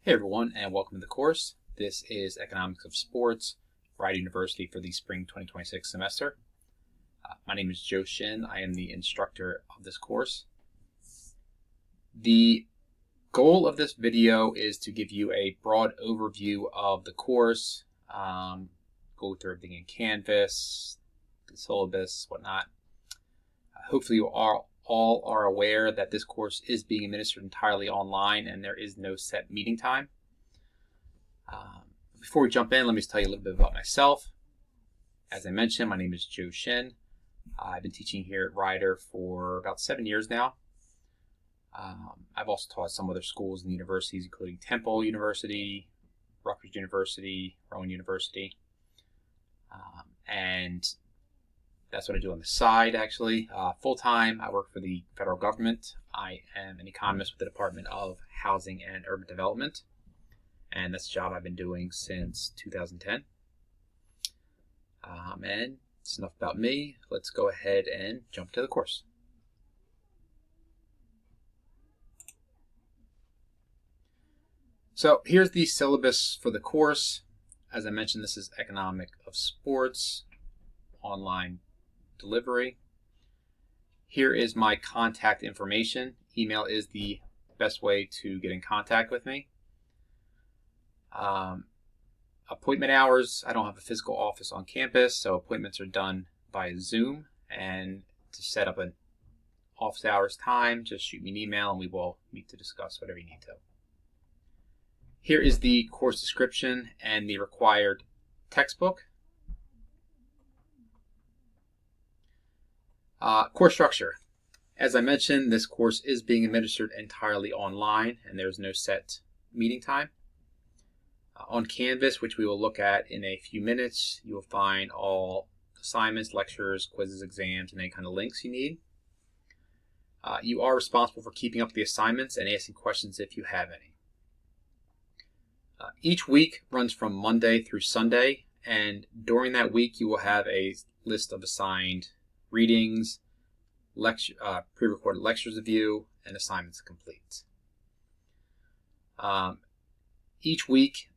Hey everyone, and welcome to the course. This is Economics of Sports, Rider University for the spring 2026 semester. My name is Joe Shin. I am the instructor of this course. The goal of this video is to give you a broad overview of the course, go through everything in Canvas, the syllabus, whatnot. Hopefully you all are aware that this course is being administered entirely online and there is no set meeting time. Before we jump in, let me just tell you a little bit about myself. As I mentioned, my name is Joe Shin. I've been teaching here at Rider for about 7 years now. I've also taught some other schools and universities, including Temple University, Rutgers University, Rowan University. And that's what I do on the side, actually. Full-time, I work for the federal government. I am an economist with the Department of Housing and Urban Development. And that's a job I've been doing since 2010. And it's enough about me. Let's go ahead and jump to the course. So here's the syllabus for the course. As I mentioned, this is Economic of Sports, online delivery. Here is my contact information. Email is the best way to get in contact with me. Appointment hours, I don't have a physical office on campus, so appointments are done by Zoom. And to set up an office hours time, just shoot me an email and we will meet to discuss whatever you need to. Here is the course description and the required textbook. Course structure. As I mentioned, this course is being administered entirely online and there's no set meeting time. On Canvas, which we will look at in a few minutes, you will find all assignments, lectures, quizzes, exams, and any kind of links you need. You are responsible for keeping up the assignments and asking questions if you have any. Each week runs from Monday through Sunday, and during that week you will have a list of assigned readings, pre-recorded lectures to view, and assignments to complete. Each week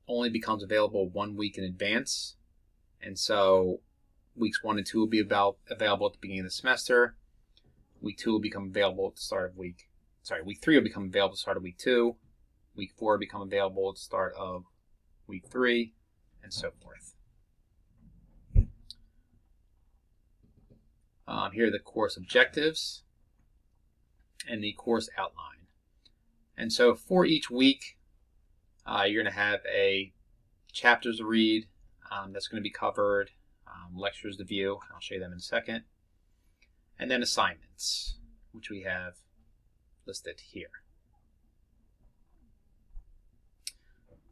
only becomes available 1 week in advance, and so weeks 1 and 2 will be available at the beginning of the semester. Week 2 will become available at the start of week 3 will become available at the start of week 2. Week 4 will become available at the start of week 3, and so forth. Here are the course objectives and the course outline. And so for each week, you're going to have a chapters to read that's going to be covered, lectures to view, I'll show you them in a second, and then assignments, which we have listed here.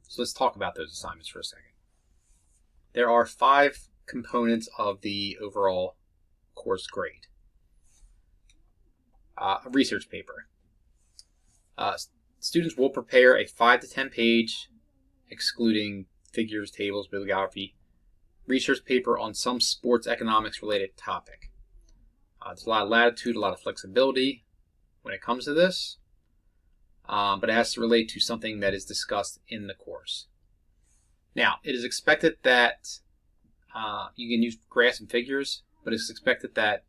So let's talk about those assignments for a second. There are 5 components of the overall course grade. A research paper. Students will prepare a 5 to 10 page, excluding figures, tables, bibliography, research paper on some sports economics related topic. There's a lot of latitude, a lot of flexibility when it comes to this, but it has to relate to something that is discussed in the course. Now, it is expected that you can use graphs and figures, but it's expected that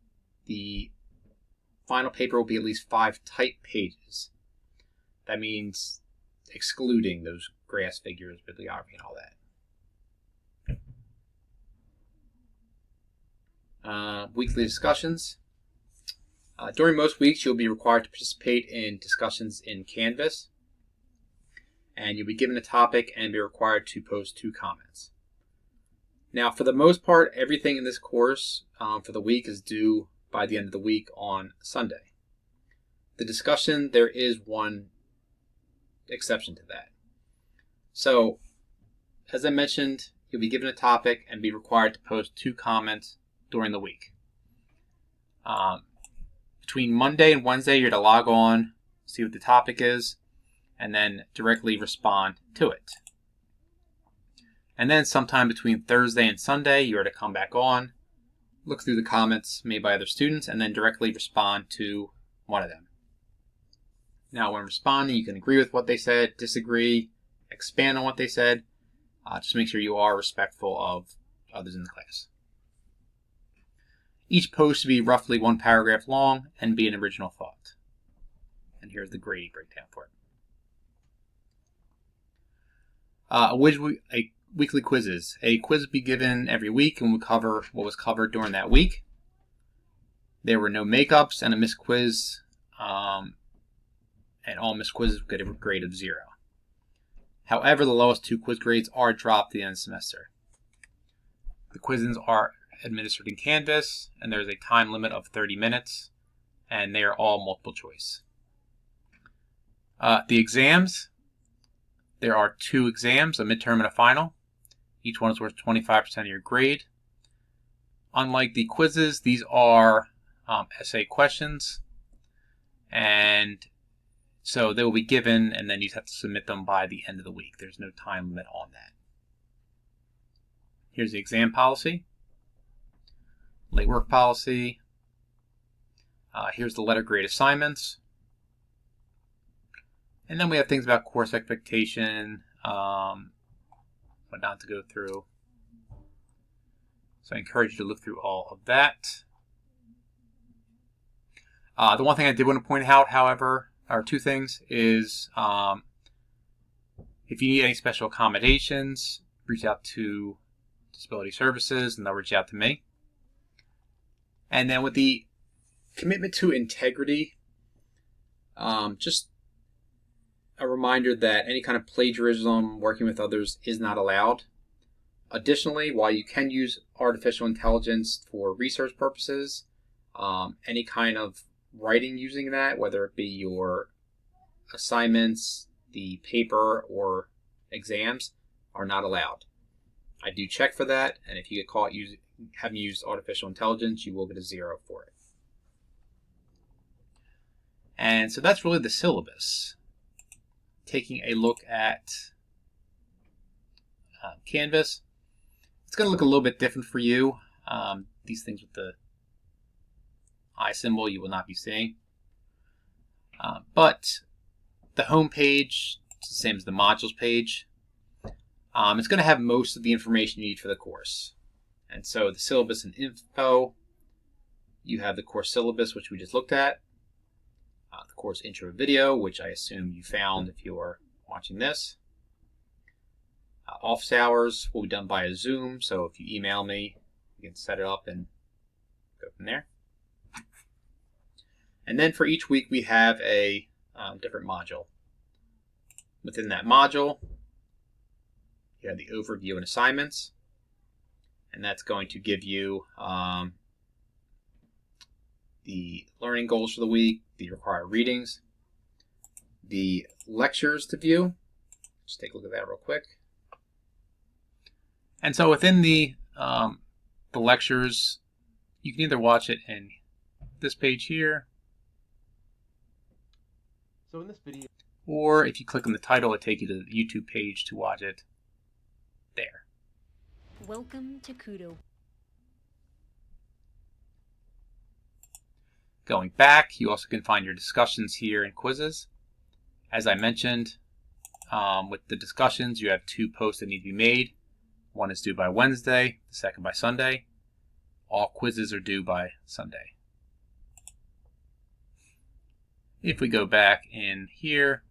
the final paper will be at least 5 type pages. That means excluding those graphs, figures, bibliography, and all that. Weekly discussions. During most weeks, you'll be required to participate in discussions in Canvas, and you'll be given a topic and be required to post 2 comments. Now, for the most part, everything in this course for the week is due by the end of the week on Sunday. The discussion, there is one exception to that. So, as I mentioned, you'll be given a topic and be required to post 2 comments during the week. Between Monday and Wednesday, you're to log on, see what the topic is, and then directly respond to it. And then sometime between Thursday and Sunday, you are to come back on, look through the comments made by other students, and then directly respond to one of them. Now, when responding, you can agree with what they said, disagree, expand on what they said. Just make sure you are respectful of others in the class. Each post should be roughly 1 paragraph long and be an original thought. And here's the grading breakdown for it. Weekly quizzes. A quiz will be given every week and will cover what was covered during that week. There were no makeups and a missed quiz, and all missed quizzes get a grade of 0. However, the lowest 2 quiz grades are dropped at the end of the semester. The quizzes are administered in Canvas, and there's a time limit of 30 minutes, and they are all multiple choice. The exams, there are 2 exams, a midterm and a final. Each one is worth 25% of your grade. Unlike the quizzes, these are essay questions, and so they will be given, and then you have to submit them by the end of the week. There's no time limit on that. Here's the exam policy, late work policy. Here's the letter grade assignments. And then we have things about course expectation, what not to go through. So I encourage you to look through all of that. The one thing I did want to point out, however, or 2 things, is if you need any special accommodations, reach out to Disability Services and they'll reach out to me. And then with the commitment to integrity, just a reminder that any kind of plagiarism, working with others, is not allowed. Additionally, while you can use artificial intelligence for research purposes, any kind of writing using that, whether it be your assignments, the paper, or exams, are not allowed. I do check for that, and if you get caught having used artificial intelligence, you will get a 0 for it. And so that's really the syllabus. Taking a look at Canvas, it's going to look a little bit different for you. These things with the eye symbol you will not be seeing. But the home page is the same as the modules page. It's going to have most of the information you need for the course. And so the syllabus and info, you have the course syllabus, which we just looked at. The course intro video, which I assume you found if you are watching this. Office hours will be done via Zoom, so if you email me, you can set it up and go from there. And then for each week, we have a different module. Within that module, you have the overview and assignments, and that's going to give you the learning goals for the week, the required readings, the lectures to view. Just take a look at that real quick. And so within the lectures, you can either watch it in this page here, so in this video, or if you click on the title, it'll take you to the YouTube page to watch it there. Welcome to Kudo. Going back, you also can find your discussions here and quizzes. As I mentioned, with the discussions, you have 2 posts that need to be made. One is due by Wednesday, the second by Sunday. All quizzes are due by Sunday. If we go back in here,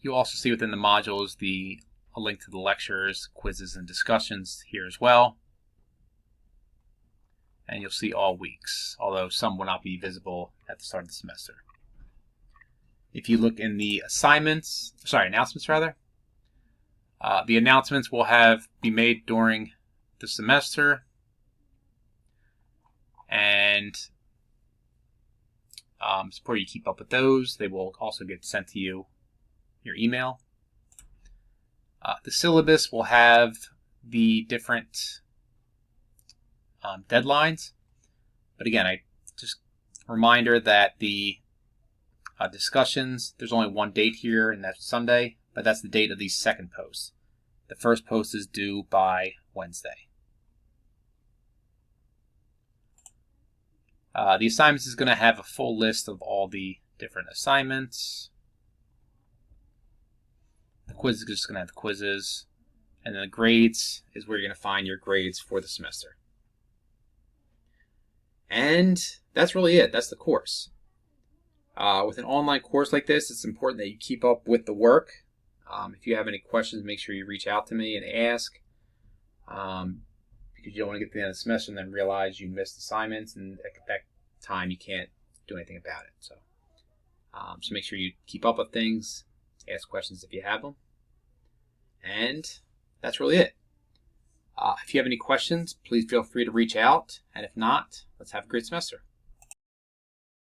you'll also see within the modules a link to the lectures, quizzes, and discussions here as well. And you'll see all weeks, although some will not be visible at the start of the semester. If you look in the announcements, the announcements will be made during the semester, and support you keep up with those. They will also get sent to you your email. The syllabus will have the different deadlines, but again, reminder that the discussions, there's only one date here, and that's Sunday, but that's the date of the second post. The first post is due by Wednesday. The assignments is going to have a full list of all the different assignments. The quiz is just going to have the quizzes. And then the grades is where you're going to find your grades for the semester. And that's really it. That's the course. With an online course like this, it's important that you keep up with the work. If you have any questions, make sure you reach out to me and ask. Because you don't want to get to the end of the semester and then realize you missed assignments, and at that time you can't do anything about it. So make sure you keep up with things, ask questions if you have them. And that's really it. If you have any questions, please feel free to reach out. And if not, let's have a great semester.